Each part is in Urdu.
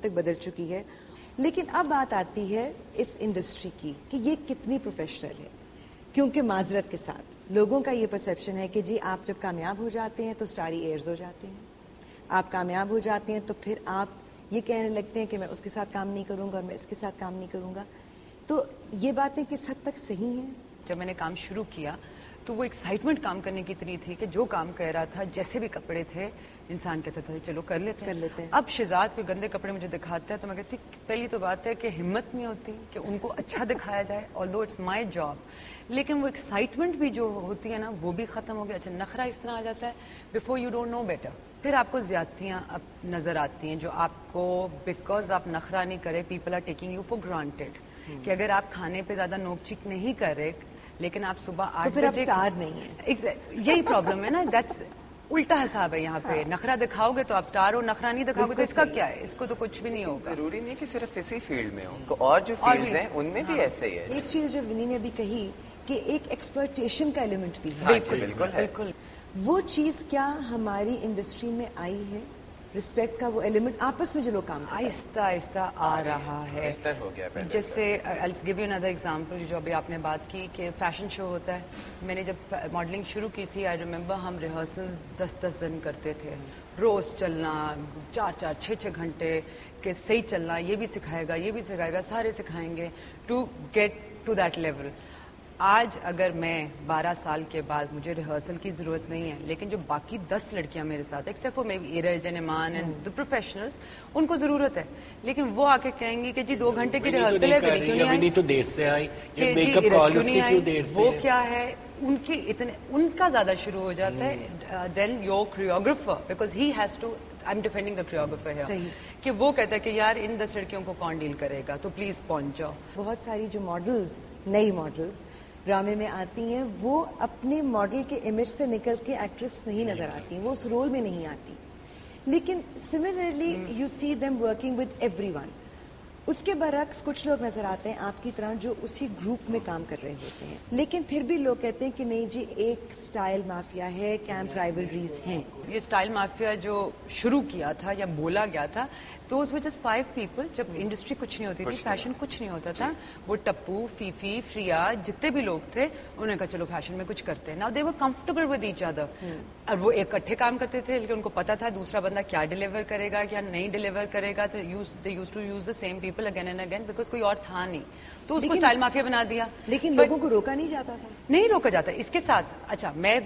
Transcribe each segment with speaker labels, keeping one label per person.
Speaker 1: تک بدل چکی ہے. لیکن اب بات آتی ہے اس انڈسٹری کی کہ یہ کتنی پروفیشنل ہے, کیونکہ معذرت کے ساتھ لوگوں کا یہ پرسیپشن ہے کہ جی آپ جب کامیاب ہو جاتے ہیں تو اسٹاری ایئرز ہو جاتے ہیں, آپ کامیاب ہو جاتے ہیں تو پھر آپ یہ کہنے لگتے ہیں کہ میں اس کے ساتھ کام نہیں کروں گا اور میں اس کے ساتھ کام نہیں کروں گا. تو یہ باتیں کس حد تک صحیح ہیں؟
Speaker 2: جب میں نے کام شروع کیا تو وہ ایکسائٹمنٹ کام کرنے کی اتنی تھی کہ جو کام کر رہا تھا, جیسے بھی کپڑے تھے, انسان کہتا تھا چلو کر لیتے ہیں. اب شہزاد کوئی گندے کپڑے مجھے دکھاتا ہے تو میں کہتی پہلی تو بات ہے کہ ہمت نہیں ہوتی کہ ان کو اچھا دکھایا جائے, آلدو اٹس مائی جاب, لیکن وہ ایکسائٹمنٹ بھی جو ہوتی ہے نا وہ بھی ختم ہو گیا. اچھا نخرہ اس طرح آ جاتا ہے, before you don't know better, پھر آپ کو زیادتیاں اب نظر آتی ہیں جو آپ کو بیکاز آپ نخرہ نہیں کرے, people are taking you for granted, کہ اگر آپ کھانے پہ زیادہ نوک چک نہیں کر رہے لیکن آپ صبح 8 بجے,
Speaker 1: اسٹار نہیں ہے.
Speaker 2: یہی پرابلم ہے نا, دیٹس الٹا حساب ہے یہاں پہ. نخرہ دکھاؤ گے تو آپ اسٹار ہو, نخرہ نہیں دکھاؤ گے تو اس کا کیا ہے, اس کو تو کچھ بھی نہیں ہوگا.
Speaker 3: ضروری نہیں کہ صرف اسی فیلڈ میں ہو, اور جو فیلڈز ہیں ان میں بھی ایسے ہی ہے.
Speaker 1: ایک چیز جو ونی نے بھی کہی کہ ایک ایکسپلائٹیشن کا ایلیمنٹ بھی ہے.
Speaker 2: بالکل.
Speaker 1: وہ چیز کیا ہماری انڈسٹری میں آئی ہے؟ رسپیکٹ کا وہ ایلیمنٹ آپس میں جو لوگ کام کرتے ہیں
Speaker 2: آہستہ آہستہ آ رہا ہے.
Speaker 3: بہتر ہو گیا.
Speaker 2: جیسے I'll give you another example, جو ابھی آپ نے بات کی کہ فیشن شو ہوتا ہے. میں نے جب ماڈلنگ شروع کی تھی, آئی ریممبر ہم ریہرسلز 10 دن کرتے تھے, روز چلنا 4-6 گھنٹے کہ صحیح چلنا, یہ بھی سکھائے گا, یہ بھی سکھائے گا, سارے سکھائیں گے to get to that level. آج اگر میں 12 سال کے بعد مجھے ریہرسل کی ضرورت نہیں ہے, لیکن جو باقی 10 لڑکیاں میرے ساتھ ایکسپٹ فار میبی ایرج اینڈ ایمان اینڈ دی پروفیشنلز, ان کو ضرورت ہے, لیکن وہ آ کے کہیں گی کہ جی 2 گھنٹے کی ریہرسل ہے, وہ کیا ہے, ان کی اتنے ان کا زیادہ شروع ہو جاتا ہے then your choreographer, because he has to, I am defending the choreographer ہے, کہ وہ کہتا ہے کہ یار ان 10 لڑکیوں کو کون ڈیل کرے گا, تو پلیز پہنچ جاؤ.
Speaker 1: بہت ساری جو ماڈلز, نئی ماڈلز ڈرامے میں آتی ہیں, وہ اپنے ماڈل کے امیج سے نکل کے ایکٹریس نہیں نظر آتی, وہ اس رول میں نہیں آتی. لیکن similarly you see them working with everyone. اس کے برعکس کچھ لوگ نظر آتے ہیں آپ کی طرح جو اسی گروپ میں کام کر رہے ہوتے ہیں, لیکن پھر بھی لوگ کہتے ہیں کہ نہیں جی ایک سٹائل مافیا ہے, کیمپ رائیولریز ہیں.
Speaker 2: یہ سٹائل مافیا جو شروع کیا تھا یا بولا گیا تھا, دوز ور جسٹ 5 پیپل. جب انڈسٹری کچھ نہیں ہوتی تھی, فیشن کچھ نہیں ہوتا تھا, وہ ٹپو, فیفی, فریا, جتنے بھی لوگ تھے, انہوں نے کہا چلو فیشن میں کچھ کرتے ہیں. Now they were comfortable with each other, اور وہ اکٹھے کام کرتے تھے, لیکن ان کو پتا تھا دوسرا بندہ کیا ڈیلیور کرے گا, کیا نہیں ڈیلیور کرے گا, تو they used to use the same people again and again, because کوئی اور تھا نہیں, تو اس کو اسٹائل مافیا بنا دیا.
Speaker 1: لیکن لوگوں کو روکا نہیں جاتا تھا.
Speaker 2: نہیں روکا جاتا. اس کے ساتھ اچھا میں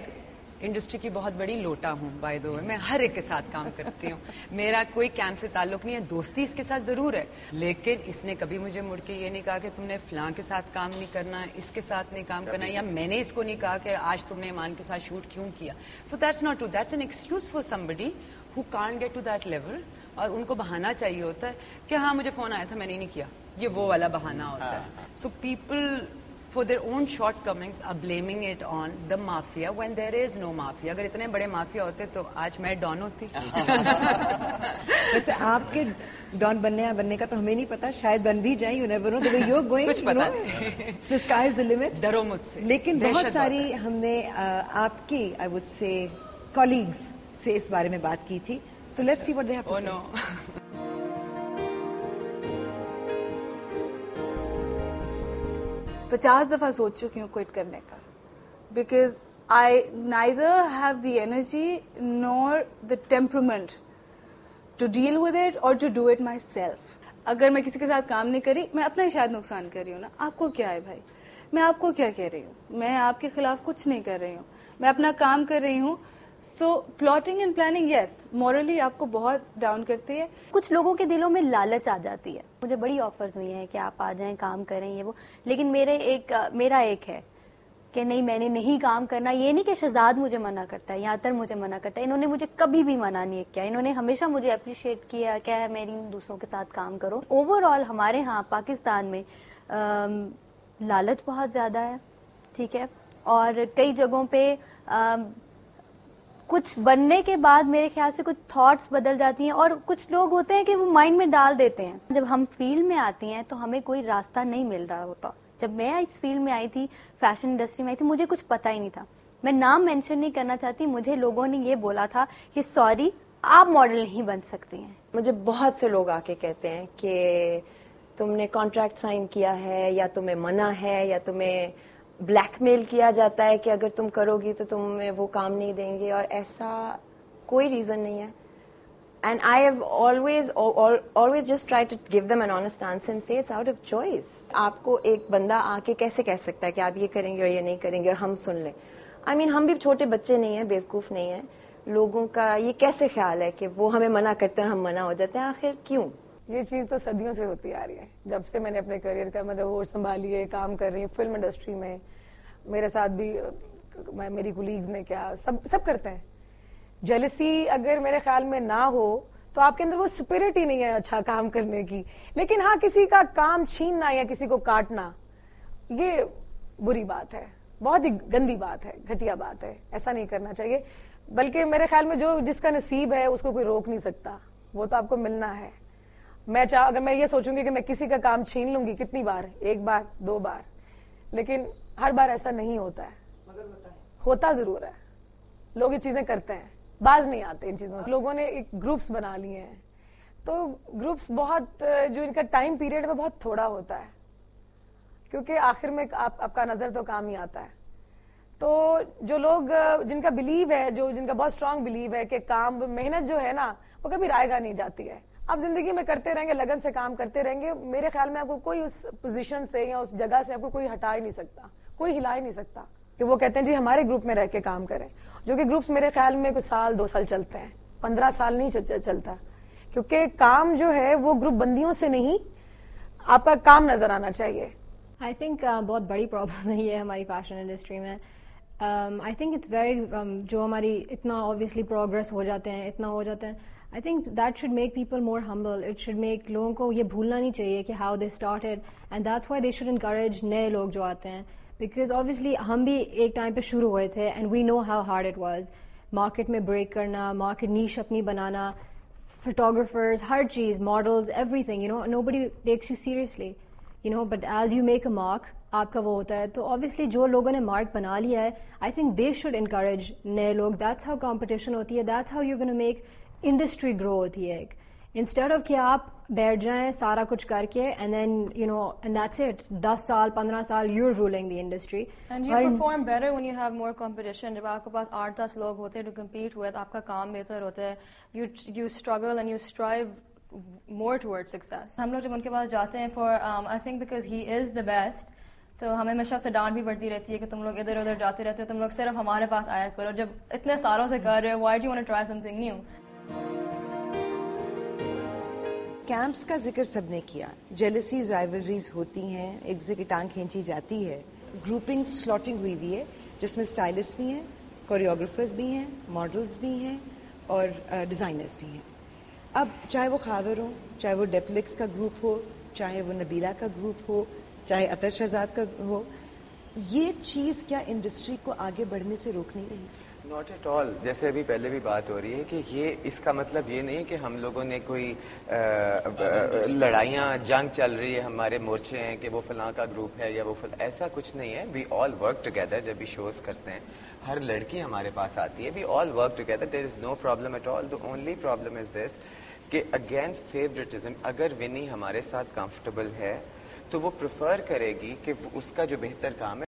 Speaker 2: انڈسٹری کی بہت بڑی لوٹا ہوں, بائی دا وے میں ہر ایک کے ساتھ کام کرتی ہوں, میرا کوئی کیمپ سے تعلق نہیں ہے, دوستی اس کے ساتھ ضرور ہے, لیکن اس نے کبھی مجھے مڑ کے یہ نہیں کہا کہ تم نے فلاں کے ساتھ کام نہیں کرنا, اس کے ساتھ نہیں کام کرنا, یا میں نے اس کو نہیں کہا کہ آج تم نے ایمان کے ساتھ شوٹ کیوں کیا. So that's not true, that's an excuse for somebody who can't get to that level. اور ان کو بہانا چاہیے ہوتا ہے کہ ہاں مجھے فون آیا تھا میں نے نہیں کیا, یہ وہ والا بہانا ہوتا ہے. So people for their own shortcomings are blaming it on the mafia when there is no mafia. اگر اتنے بڑے مافیا ہوتے تو آج میں ڈان ہوتی.
Speaker 1: ویسے آپ کے ڈان بننے کا تو ہمیں نہیں پتا, شاید بن بھی جائیں, you never know the way you're going,
Speaker 2: کچھ پتا
Speaker 1: the sky is the limit.
Speaker 2: ڈرو مجھ سے.
Speaker 1: لیکن بہت ساری ہم نے آپ کی I would say colleagues سے اس بارے میں بات کی تھی, so let's see what they have to say.
Speaker 2: Oh no.
Speaker 4: 50 دفعہ سوچ چکی ہوں کوئٹ کرنے کا, because I neither have the energy nor the temperament to deal with it or to do it myself. اگر میں کسی کے ساتھ کام نہیں کری, میں اپنا ہی شاید نقصان کر رہی ہوں نا. آپ کو کیا ہے بھائی, میں آپ کو کیا کہہ رہی ہوں, میں آپ کے خلاف کچھ نہیں کر رہی ہوں, میں اپنا کام کر رہی ہوں. So plotting and planning yes morally آپ کو بہت ڈاؤن کرتی ہے.
Speaker 5: کچھ لوگوں کے دلوں میں لالچ آ جاتی ہے. مجھے بڑی آفرز ہوئی ہیں کہ آپ آ جائیں کام کریں یہ وہ, لیکن میرا ایک ہے کہ نہیں میں نے نہیں کام کرنا. یہ نہیں کہ شہزاد مجھے منع کرتا ہے یا اتر مجھے منع کرتا ہے, انہوں نے مجھے کبھی بھی منع نہیں کیا, انہوں نے ہمیشہ مجھے اپریشیٹ کیا کہ میری دوسروں کے ساتھ کام کرو. اوور آل ہمارے ہاں پاکستان میں لالچ بہت زیادہ ہے, ٹھیک ہے, اور کئی جگہوں پہ کچھ بننے کے بعد میرے خیال سے کچھ تھاٹس بدل جاتی ہیں, اور کچھ لوگ ہوتے ہیں کہ وہ مائنڈ میں ڈال دیتے ہیں. جب ہم فیلڈ میں آتی ہیں تو ہمیں کوئی راستہ نہیں مل رہا ہوتا. جب میں اس فیلڈ میں آئی تھی, فیشن انڈسٹری میں آئی تھی, مجھے کچھ پتا ہی نہیں تھا. میں نام مینشن نہیں کرنا چاہتی, مجھے لوگوں نے یہ بولا تھا کہ سوری آپ ماڈل نہیں بن سکتی ہیں.
Speaker 6: مجھے بہت سے لوگ آ کے کہتے ہیں کہ تم نے کانٹریکٹ سائن کیا ہے, یا تمہیں منع ہے, یا تمہیں بلیک میل کیا جاتا ہے کہ اگر تم کرو گی تو تمہیں وہ کام نہیں دیں گے, اور ایسا کوئی ریزن نہیں ہے. And I have always just try to give them an honest answer and say it's out of choice. آپ کو ایک بندہ آ کے کیسے کہہ سکتا ہے کہ آپ یہ کریں گے اور یہ نہیں کریں گے اور ہم سن لیں. I mean ہم بھی چھوٹے بچے نہیں ہیں, بیوقوف نہیں ہیں. لوگوں کا یہ کیسے خیال ہے کہ وہ ہمیں منع کرتے ہیں اور ہم منع ہو جاتے ہیں, آخر کیوں؟
Speaker 7: یہ چیز تو صدیوں سے ہوتی آ رہی ہے. جب سے میں نے اپنے کریئر کا مطلب ہوش سنبھالی ہے, کام کر رہی ہوں فلم انڈسٹری میں, میرے ساتھ بھی میری کولیگز نے کیا سب کرتے ہیں. جیلسی اگر میرے خیال میں نہ ہو تو آپ کے اندر وہ اسپرٹ ہی نہیں ہے اچھا کام کرنے کی. لیکن ہاں کسی کا کام چھیننا یا کسی کو کاٹنا یہ بری بات ہے, بہت ہی گندی بات ہے, گھٹیا بات ہے, ایسا نہیں کرنا چاہیے. بلکہ میرے خیال میں جو جس کا نصیب ہے اس کو کوئی روک نہیں سکتا, وہ تو آپ کو ملنا ہے. اگر میں یہ سوچوں گی کہ میں کسی کا کام چھین لوں گی, کتنی بار, ایک بار 2 بار, لیکن ہر بار ایسا نہیں ہوتا ہے. مگر ہوتا ضرور ہے, لوگ یہ چیزیں کرتے ہیں, باز نہیں آتے ان چیزوں سے. لوگوں نے ایک گروپس بنا لیے ہیں, تو گروپس بہت جو ان کا ٹائم پیریڈ ہے وہ بہت تھوڑا ہوتا ہے, کیونکہ آخر میں آپ کا نظر تو کام ہی آتا ہے. تو جو لوگ جن کا بلیو ہے, جن کا بہت اسٹرانگ بلیو ہے کہ کام محنت جو ہے نا وہ کبھی رائے گا نہیں جاتی ہے, آپ زندگی میں کرتے رہیں گے, لگن سے کام کرتے رہیں گے, میرے خیال میں آپ کو کوئی اس پوزیشن سے یا اس جگہ سے آپ کو کوئی ہٹا ہی نہیں سکتا, کوئی ہلا ہی نہیں سکتا. کہ وہ کہتے ہیں جی ہمارے گروپ میں رہ کے کام کریں, جو کہ گروپس میرے خیال میں کوئی سال 2 سال چلتے ہیں, 15 سال نہیں چلتا, کیونکہ کام جو ہے وہ گروپ بندیوں سے نہیں, آپ کا کام نظر آنا چاہیے.
Speaker 8: آئی تھنک بہت بڑی پرابلم ہے یہ ہماری فیشن انڈسٹری میں. آئی تھنک اٹس ویری جو ہماری اتنا اوبیسلی پروگرس ہو جاتے ہیں, اتنا ہو جاتے ہیں, I think that should make people more humble. It should make لوگوں کو یہ بھولنا نہیں چاہیے کہ how they started, and that's why they should encourage نئے لوگ جو آتے ہیں, بیکاز اوبیسلی ہم بھی ایک ٹائم پہ شروع ہوئے تھے and we know how hard it was. Market میں بریک کرنا, مارکیٹ نیش اپنی بنانا, فوٹوگرافرز, ہر چیز, models, everything, you know nobody takes you seriously, you know, but as you make a mark آپ کا وہ ہوتا ہے. تو obviously جو لوگوں نے مارک بنا لیا ہے, I think they should encourage نئے لوگ. دیٹس ہاؤ کمپٹیشن ہوتی ہے, that's how you gonna make industry grow ہوتی ہے. ایک انسٹیڈ آف کہ آپ بیٹھ جائیں سارا کچھ کر کے and then you know and that's it, 10 سال 15 سال you are ruling the industry.
Speaker 9: And you perform better when you have more competition. جب آپ کے پاس 8-10 لوگ ہوتے ہیں ٹو کمپیٹ ود, آپ کا کام بہتر ہوتا ہے, you struggle and you strive more towards success. ہم لوگ جب ان کے پاس جاتے ہیں for I think because he is the best, تو ہمیں ہمیشہ سے ڈانٹ بھی پڑتی رہتی ہے کہ تم لوگ ادھر ادھر جاتے رہتے ہو, تم لوگ صرف ہمارے پاس آیا کرو, جب اتنے سالوں سے کر رہے ہو, why do you want to try something new.
Speaker 1: Campus کا ذکر سب نے کیا, جیلسیز, رائیولریز ہوتی ہیں, ایک دوسرے کی ٹانگ کھینچی جاتی ہے, گروپنگ سلاٹنگ ہوئی ہوئی ہے جس میں اسٹائلسٹ بھی ہیں, کوریوگرافرز بھی ہیں, ماڈلز بھی ہیں اور ڈیزائنرز بھی ہیں. اب چاہے وہ خاور ہو, چاہے وہ ڈیپلیکس کا گروپ ہو, چاہے وہ نبیلہ کا گروپ ہو, چاہے عطر شہزاد کا ہو, یہ چیز کیا انڈسٹری کو آگے بڑھنے سے روک نہیں رہی؟
Speaker 3: Not at all. جیسے ابھی پہلے بھی بات ہو رہی ہے کہ یہ اس کا مطلب یہ نہیں کہ ہم لوگوں نے کوئی لڑائیاں, جنگ چل رہی ہے, ہمارے مورچے ہیں کہ وہ فلاں کا گروپ ہے یا وہ ایسا کچھ نہیں ہے. We all work together. جب بھی شوز کرتے ہیں ہر لڑکی ہمارے پاس آتی ہے, we all work together, there is no problem at all. The only problem is this کہ اگین فیوریٹزم. اگر ونی ہمارے ساتھ کمفرٹیبل ہے تو وہ پریفر کرے گی کہ اس کا جو بہتر کام ہے